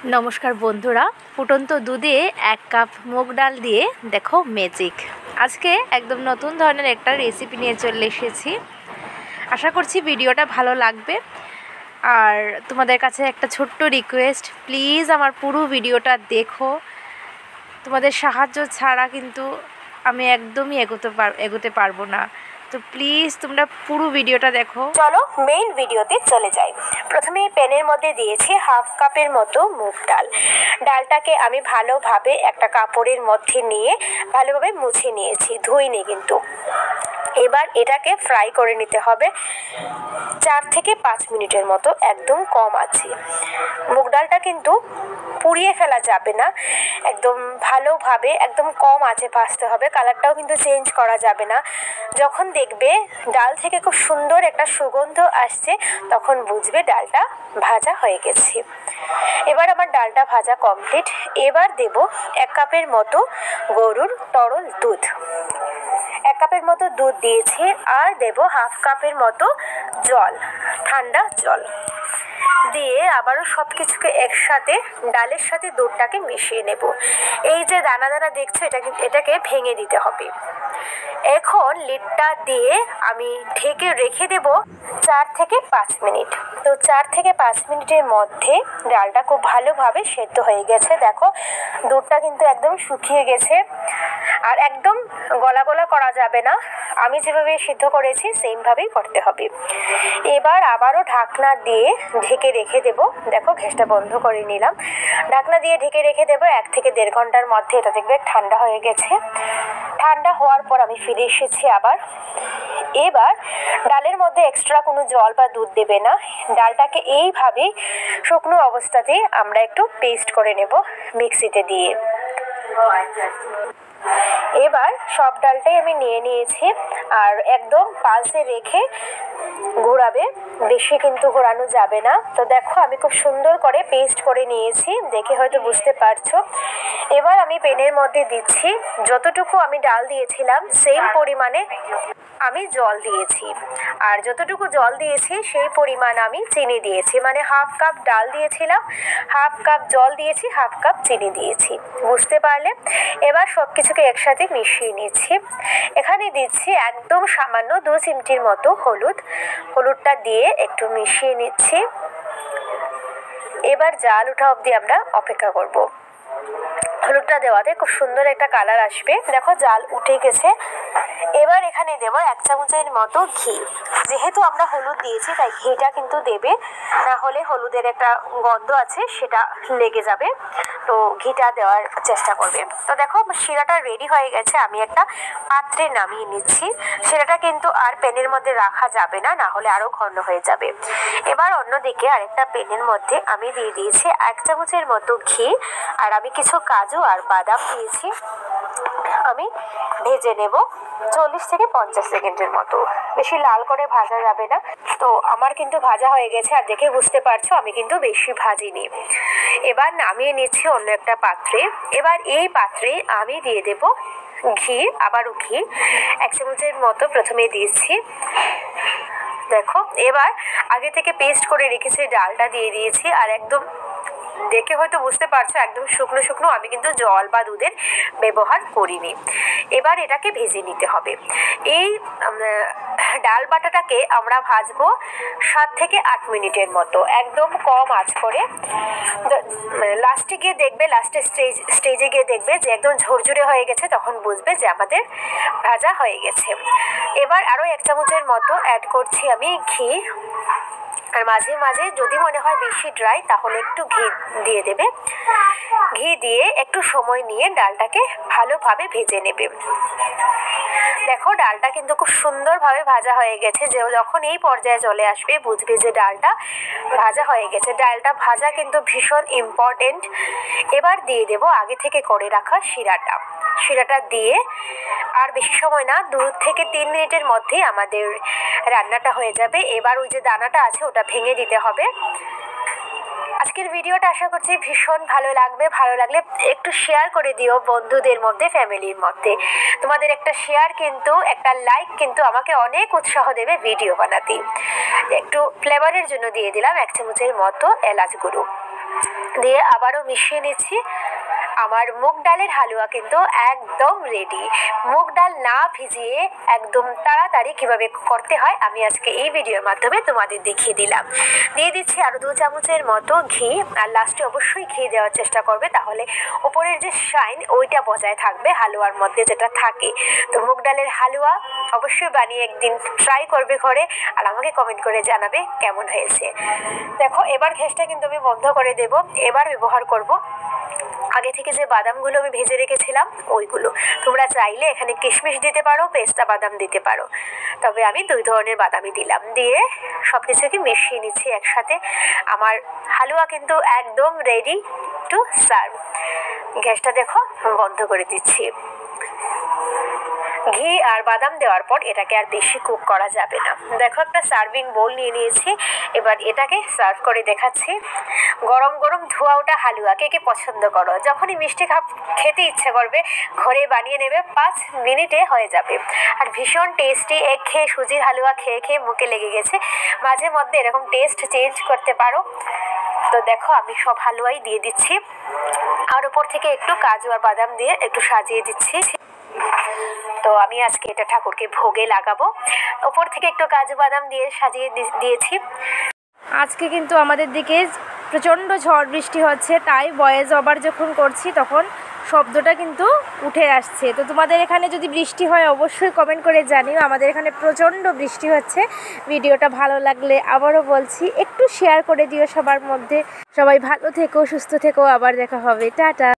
नमस्कार बंधुरा फुटন্ত दूधे एक कप मुग डाल दिए देखो मैजिक। आज के एकदम नतून धरनेर एक रेसिपि निये चले एसेछि। आशा करछि भिडियोटा भालो लागबे। और तुम्हादेर काछे एक छोट्ट रिक्वेस्ट, प्लिज आमार पुरो भिडियोटा देखो। तुम्हादेर साहाज्य छाड़ा किन्तु आमी एकदमई एगोते पारबो ना। तो प्लिज तुम्हारा पुरो भिडियोटा देखो। चलो मेन भिडियोते चले जाई। प्रथमे पैनेर मध्य दिएछि हाफ कापेर मतो मुग डाल। डालटाके आमी भालोभाबे एकटा कापड़ेर मध्य निये भालोभाबे मुछे निएछि, धुइनि किन्तु। एबार एटाके फ्राई करे निते होबे 4 থেকে 5 मिनिटेर मतो एकदम कम आछे। मुग डालटा किन्तु पुड़िए फेला जाबे ना, एकदम भालोभाबे एकदम कम आँचे भाजते होबे। कालारटाও किन्तु चेंज करा जाबे ना। যখন দেখবে ডাল থেকে খুব সুন্দর একটা সুগন্ধ আসছে তখন বুঝবে ডালটা ভাজা হয়ে গেছে। এবার আমার ডালটা ভাজা কমপ্লিট। এবার দেব 1 কাপের মতো গরুর তরল দুধ। 1 কাপের মতো দুধ দিয়েছি আর দেব হাফ কাপের মতো জল, ঠান্ডা জল দিয়ে আবারও সবকিছুকে একসাথে ডালের সাথে দুধটাকে মিশিয়ে নেব। এই যে দানা দানা দেখছো এটাকে ভেঙে দিতে হবে। এখন লিডটা দিয়ে আমি ঢেকে রেখে দেব 4 থেকে 5 মিনিট। তো 4 থেকে 5 মিনিটের মধ্যে ডালটা খুব ভালোভাবে সেদ্ধ হয়ে গেছে। দেখো দুধটা কিন্তু একদম শুকিয়ে গেছে আর একদম গলা গলা করা যাবে না। আমি যেভাবে সিদ্ধ করেছি সেমভাবেই করতে হবে। এবার আবারও ঢাকনা দিয়ে ঢেকে রেখে দেব। দেখো গ্যাসটা বন্ধ করে নিলাম। ঢাকনা দিয়ে ঢেকে রেখে দেব 1 থেকে 1.5 ঘন্টার মধ্যে। এটা দেখবে ঠান্ডা হয়ে গেছে। ঠান্ডা হওয়ার পর আমি ফিরে এসেছি আবার। এবার ডালের মধ্যে এক্সট্রা কোনো জল বা দুধ দেবে না। ডালটাকে এইভাবে শুকনো অবস্থাতেই আমরা একটু পেস্ট করে নেব মিক্সিতে দিয়ে। এবার সব ডালটাই আমি নিয়ে নিয়েছি আর একদম পালসে রেখে ঘোরাবে, বেশি কিন্তু ঘোরানো যাবে না। তো দেখো আমি খুব সুন্দর করে পেস্ট করে নিয়েছি, দেখে হয়তো বুঝতে পারছো। এবার আমি প্যানের মধ্যে দিচ্ছি যতটুকু আমি ডাল দিয়েছিলাম সেম পরিমাণে আমি জল দিয়েছি। আর যতটুকু জল দিয়েছি সেই পরিমাণ আমি চিনি দিয়েছি, মানে হাফ কাপ ডাল দিয়েছিলাম, হাফ কাপ জল দিয়েছি, হাফ কাপ চিনি দিয়েছি। বুঝতে পারলে? এবার সব কিছুকে একসাথে মিশিয়ে নিচ্ছি। এখানে দিচ্ছি একদম সামান্য 2 চিমটির মতো হলুদটা দিয়ে একটু মিশিয়ে নিচ্ছি। এবার জাল ওঠা অবধি আমরা অপেক্ষা করব। হলুদটা দেওয়াতে খুব সুন্দর একটা কালার আসবে। দেখো জাল উঠে গেছে। এবার এখানে দেব 1 চামচের মতো ঘি। যেহেতু আমরা হলুদ দিয়েছি তাই ঘিটা কিন্তু দেবে, না হলে হলুদের একটা গন্ধ আছে সেটা লেগে যাবে। তো ঘিটা দেওয়ার চেষ্টা করবে। তো দেখো শিরাটা রেডি হয়ে গেছে। আমি একটা পাত্রে নামিয়ে নিচ্ছি। শিরাটা কিন্তু আর প্যানের মধ্যে রাখা যাবে না, না হলে আরো ঘন হয়ে যাবে। এবার অন্যদিকে আরেকটা প্যানের মধ্যে আমি দিয়ে দিয়েছি 1 চামচের মতো ঘি আর আমি কিছু কাজু আর বাদাম দিয়েছি। আমি ভেজে নেব 40 থেকে 50 সেকেন্ডের মতো। বেশি লাল করে ভাজা যাবে না। তো আমার কিন্তু ভাজা হয়ে গেছে আর দেখে বুঝতে পারছো আমি কিন্তু বেশি ভাজিনি। এবার নামিয়ে নিচ্ছি অন্য একটা পাত্রে। এবার এই পাত্রে আমি দিয়ে দেব ঘি, আবারও ঘি 1 চামচের মতো প্রথমে দিয়েছি। দেখো এবার আগে থেকে পেস্ট করে রেখেছি ডালটা দিয়ে দিয়েছি আর একদম দেখে হয়তো বুঝতে পারছো একদম শুকনো শুকনো, আমি কিন্তু জল বা দুধের ব্যবহার করিনি। এবার এটাকে ভেজে নিতে হবে। এই ডাল বাটাটাকে আমরা ভাজবো 7 থেকে 8 মিনিটের মতো, একদম কম আঁচ করে। লাস্টে গিয়ে দেখবে, লাস্টের স্টেজে গিয়ে দেখবে যে একদম ঝরঝরে হয়ে গেছে, তখন বুঝবে যে আমাদের ভাজা হয়ে গেছে। এবার আরও 1 চামচের মতো অ্যাড করছি আমি ঘি। আর মাঝে মাঝে যদি মনে হয় বেশি ড্রাই তাহলে একটু ঘি দিয়ে দেবে। ঘি দিয়ে একটু সময় নিয়ে ডালটাকে ভালোভাবে ভেজে নেবে। দেখো ডালটা কিন্তু খুব সুন্দরভাবে ভাজা হয়ে গেছে। যে যখন এই পর্যায়ে চলে আসবে বুঝবে যে ডালটা ভাজা হয়ে গেছে। ডালটা ভাজা কিন্তু ভীষণ ইম্পর্টেন্ট। এবার দিয়ে দেব আগে থেকে করে রাখা শিরাটা দিয়ে আর বেশি সময় না, 2 থেকে 3 মিনিটের মধ্যেই আমাদের রান্নাটা হয়ে যাবে। এবার ওই যে দানাটা আছে ওটা ভেঙে দিতে হবে। আজকের ভিডিওটা আশা করছি ভীষণ ভালো লাগবে। ভালো লাগলে একটু শেয়ার করে দিও বন্ধুদের মধ্যে, ফ্যামিলির মধ্যে। তোমাদের একটা শেয়ার কিন্তু, একটা লাইক কিন্তু আমাকে অনেক উৎসাহ দেবে ভিডিও বানাতে। একটু ফ্লেভারের জন্য দিয়ে দিলাম 1 চামচের মতো এলাচ গুঁড়ো। দিয়ে আবারও মিশিয়ে নিচ্ছি। আমার মুগ ডালের হালুয়া কিন্তু একদম রেডি। মুগ ডাল না ভিজিয়ে একদম তাড়াতাড়ি কিভাবে করতে হয় আমি আজকে এই ভিডিওর মাধ্যমে তোমাদের দেখিয়ে দিলাম। দিয়ে দিচ্ছি আরও 2 চামচের মতো ঘি, আর লাস্টে অবশ্যই ঘি দেওয়ার চেষ্টা করবে, তাহলে উপরের যে শাইন ওইটা বজায় থাকবে হালুয়ার মধ্যে যেটা থাকে। তো মুগ ডালের হালুয়া অবশ্যই বানিয়ে একদিন ট্রাই করবে ঘরে, আর আমাকে কমেন্ট করে জানাবে কেমন হয়েছে। দেখো এবার গ্যাসটা কিন্তু আমি বন্ধ করে দেব। এবার ব্যবহার করব আগে থেকে যে বাদামগুলো আমি ভেজে রেখেছিলাম ওইগুলো। তোমরা চাইলে এখানে কিশমিশ দিতে পারো, পেস্তা বাদাম দিতে পারো, তবে আমি 2 ধরনের বাদামই দিলাম। দিয়ে সব কিছুকে মিশিয়ে নিচ্ছি একসাথে। আমার হালুয়া কিন্তু একদম রেডি টু সার্ভ। গ্যাসটা দেখো বন্ধ করে দিচ্ছি। ঘি আর বাদাম দেওয়ার পর এটাকে আর বেশি কুক করা যাবে না। দেখো একটা সার্ভিং বোল নিয়ে নিয়েছি, এবার এটাকে সার্ভ করে দেখাচ্ছি। গরম গরম ধোয়া ওটা হালুয়া কে কে পছন্দ করো? যখনই মিষ্টি খেতে ইচ্ছে করবে ঘরে বানিয়ে নেবে, 5 মিনিটে হয়ে যাবে। আর ভীষণ টেস্টি। এক খেয়ে সুজির হালুয়া খেয়ে খেয়ে মুখে লেগে গেছে। মাঝে মধ্যে এরকম টেস্ট চেঞ্জ করতে পারো। তো দেখো আমি সব হালুয়াই দিয়ে দিচ্ছি, আর উপর থেকে একটু কাজু আর বাদাম দিয়ে একটু সাজিয়ে দিচ্ছি। তো আমি আজকে এটা ঠাকুরকে ভোগে লাগাবো। উপর থেকে একটু কাজু বাদাম দিয়ে সাজিয়ে দিয়েছি। আজকে কিন্তু আমাদের দিকে প্রচণ্ড ঝড় বৃষ্টি হচ্ছে, তাই ভয়েস ওভার যখন করছি তখন শব্দটা কিন্তু উঠে আসছে। তো তোমাদের এখানে যদি বৃষ্টি হয় অবশ্যই কমেন্ট করে জানিও। আমাদের এখানে প্রচণ্ড বৃষ্টি হচ্ছে। ভিডিওটা ভালো লাগলে আবারও বলছি একটু শেয়ার করে দিও সবার মধ্যে। সবাই ভালো থেকো, সুস্থ থেকো, আবার দেখা হবে। টাটা।